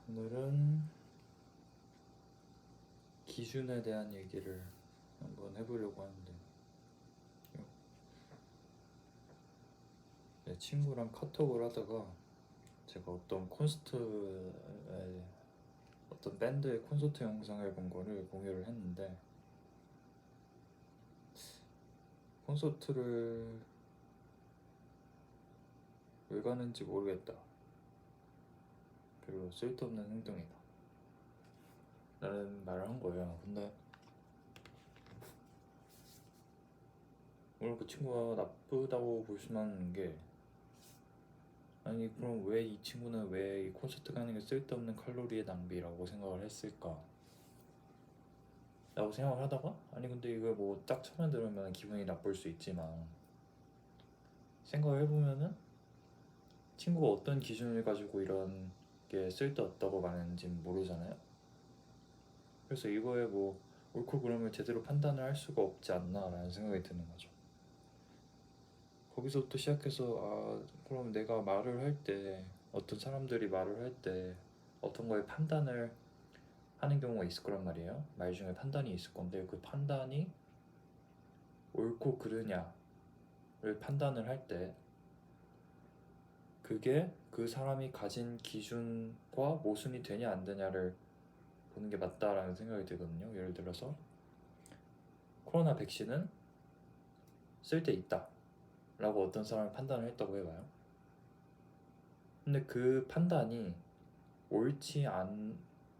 오늘은 기준에 대한 얘기를 한번 해보려고 하는데, 내 친구랑 카톡을 하다가 제가 어떤 어떤 밴드의 콘서트 영상을 본 거를 공유를 했는데, 콘서트를 왜 가는지 모르겠다, 별로 쓸데없는 행동이다 라는 말을 한 거예요. 근데 오늘 그 친구가 나쁘다고 볼 수는 없는 게, 아니 그럼 왜 이 친구는 왜 이 콘서트 가는 게 쓸데없는 칼로리의 낭비라고 생각을 했을까 라고 생각을 하다가, 아니 근데 이거 뭐 딱 처음에 들으면 기분이 나쁠 수 있지만 생각을 해보면은 친구가 어떤 기준을 가지고 이런 게 쓸데없다고 말하는지는 모르잖아요. 그래서 이거에 뭐 옳고 그름을 제대로 판단을 할 수가 없지 않나 라는 생각이 드는 거죠. 거기서부터 시작해서, 그럼 내가 말을 할 때, 어떤 사람들이 말을 할 때 어떤 거에 판단을 하는 경우가 있을 거란 말이에요. 말 중에 판단이 있을 건데, 그 판단이 옳고 그르냐를 판단을 할 때 그게 그 사람이 가진 기준과 모순이 되냐 안 되냐를 보는 게 맞다라는 생각이 들거든요. 예를 들어서 코로나 백신은 쓸데 있다 라고 어떤 사람이 판단을 했다고 해봐요. 근데 그 판단이 옳은지 아니면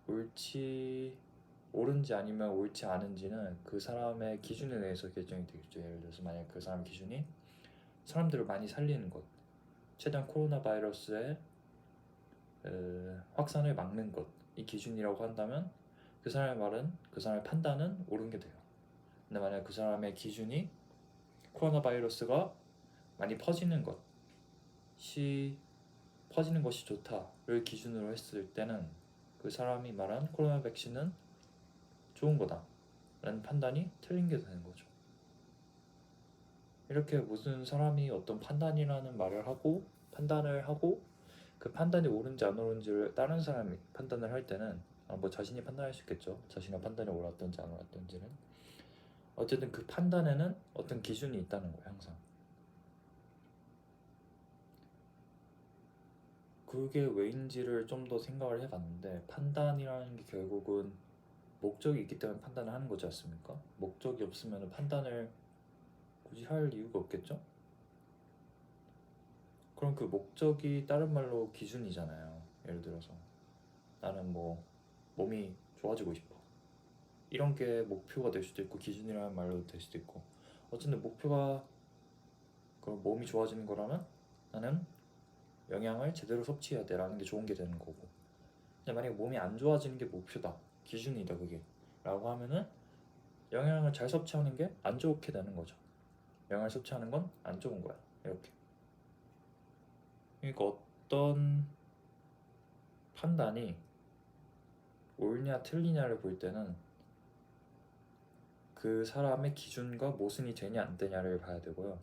옳지 않은지는 그 사람의 기준에 의해서 결정이 되겠죠. 예를 들어서 만약 그 사람 기준이 사람들을 많이 살리는 것, 최대한 코로나 바이러스의 확산을 막는 것이 기준이라고 한다면, 그 사람의 말은, 그 사람의 판단은 옳은 게 돼요. 근데 만약 그 사람의 기준이 코로나 바이러스가 많이 퍼지는 것이 좋다를 기준으로 했을 때는 그 사람이 말한 코로나 백신은 좋은 거다 라는 판단이 틀린 게 되는 거죠. 이렇게 무슨 사람이 어떤 판단을 하고 그 판단이 옳은지 안 옳은지를 다른 사람이 판단을 할 때는, 뭐 자신이 판단할 수 있겠죠. 자신의 판단이 옳았던지 안 옳았던지는. 어쨌든 그 판단에는 어떤 기준이 있다는 거예요, 항상. 그게 왜인지를 좀 더 생각을 해봤는데, 판단이라는 게 결국은 목적이 있기 때문에 판단을 하는 거지 않습니까? 목적이 없으면 판단을 굳이 할 이유가 없겠죠? 그럼 그 목적이 다른 말로 기준이잖아요. 예를 들어서 나는 뭐 몸이 좋아지고 싶어, 이런 게 목표가 될 수도 있고 기준이라는 말로 될 수도 있고, 어쨌든 목표가 그럼 몸이 좋아지는 거라면 나는 영양을 제대로 섭취해야 돼 라는 게 좋은 게 되는 거고, 근데 만약에 몸이 안 좋아지는 게 목표다, 기준이다 그게 라고 하면은 영양을 잘 섭취하는 게 안 좋게 되는 거죠. 영양을 섭취하는 건 안 좋은 거야, 이렇게. 그러니까 어떤 판단이 옳냐 틀리냐를 볼 때는 그 사람의 기준과 모순이 되냐 안 되냐를 봐야 되고요.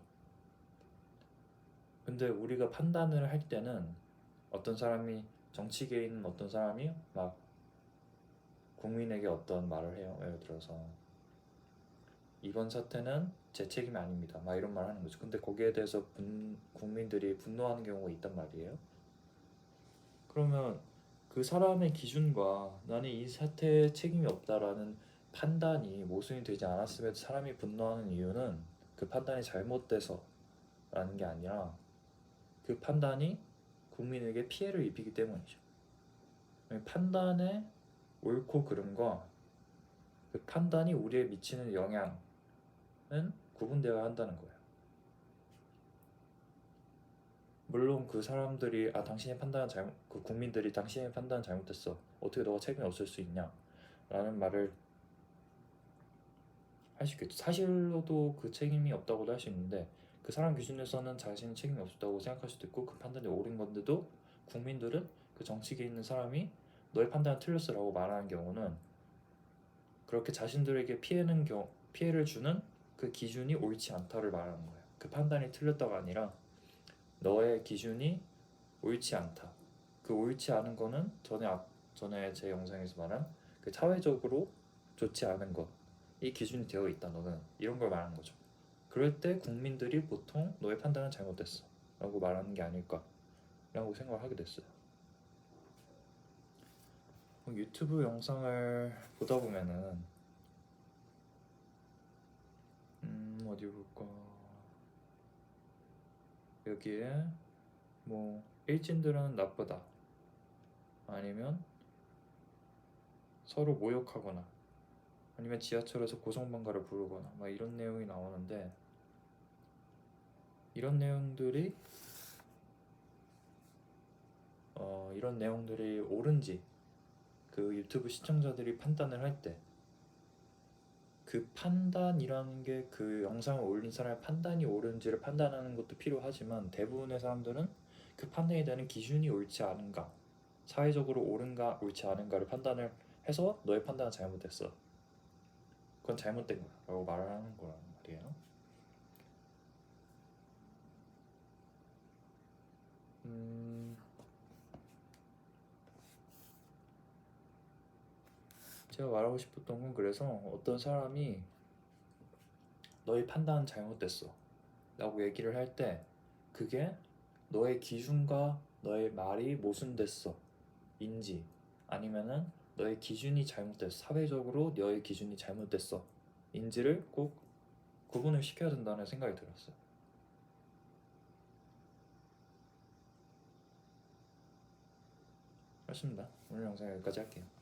근데 우리가 판단을 할 때는 정치계에 있는 어떤 사람이 막 국민에게 어떤 말을 해요. 예를 들어서 이번 사태는 제 책임이 아닙니다, 막 이런 말 하는 거죠. 근데 거기에 대해서 국민들이 분노하는 경우가 있단 말이에요. 그러면 그 사람의 기준과 나는 이 사태에 책임이 없다라는 판단이 모순이 되지 않았음에도 사람이 분노하는 이유는 그 판단이 잘못돼서 라는 게 아니라 그 판단이 국민에게 피해를 입히기 때문이죠. 판단의 옳고 그름과 그 판단이 우리에 미치는 영향은 구분되어야 한다는 거예요. 물론 그 사람들이 그 국민들이 당신의 판단은 잘못됐어, 어떻게 너가 책임이 없을 수 있냐 라는 말을 할 수 있겠죠. 사실로도 그 책임이 없다고도 할 수 있는데, 그 사람 기준에서는 자신이 책임이 없다고 생각할 수도 있고 그 판단이 옳은 건데도 국민들은 그 정치계에 있는 사람이 너의 판단은 틀렸어 라고 말하는 경우는 그렇게 자신들에게 피해를 주는 그 기준이 옳지 않다를 말하는 거예요. 그 판단이 틀렸다가 아니라 너의 기준이 옳지 않다, 그 옳지 않은 거는 전에 전에 제 영상에서 말한 그 사회적으로 좋지 않은 것, 이 기준이 되어 있다 너는, 이런 걸 말하는 거죠. 그럴 때 국민들이 보통 너의 판단은 잘못됐어 라고 말하는 게 아닐까 라고 생각을 하게 됐어요. 유튜브 영상을 보다 보면은 어디 볼까, 여기에 뭐 일진들은 나쁘다, 아니면 서로 모욕하거나, 아니면 지하철에서 고성방가를 부르거나 막 이런 내용이 나오는데, 이런 내용들이 이런 내용들이 옳은지 그 유튜브 시청자들이 판단을 할 때, 그 판단이라는 게 그 영상을 올린 사람의 판단이 옳은지를 판단하는 것도 필요하지만, 대부분의 사람들은 그 판단에 대한 기준이 옳지 않은가, 사회적으로 옳은가 옳지 않은가를 판단을 해서 너의 판단은 잘못됐어, 그건 잘못된 거야 라고 말을 하는 거란 말이에요. 제가 말하고 싶었던 건, 그래서 어떤 사람이 너의 판단은 잘못됐어 라고 얘기를 할 때, 그게 너의 기준과 너의 말이 모순됐어 인지, 아니면은 너의 기준이 잘못됐어, 사회적으로 너의 기준이 잘못됐어 인지를 꼭 구분을 시켜야 된다는 생각이 들었어요. 그렇습니다. 오늘 영상 여기까지 할게요.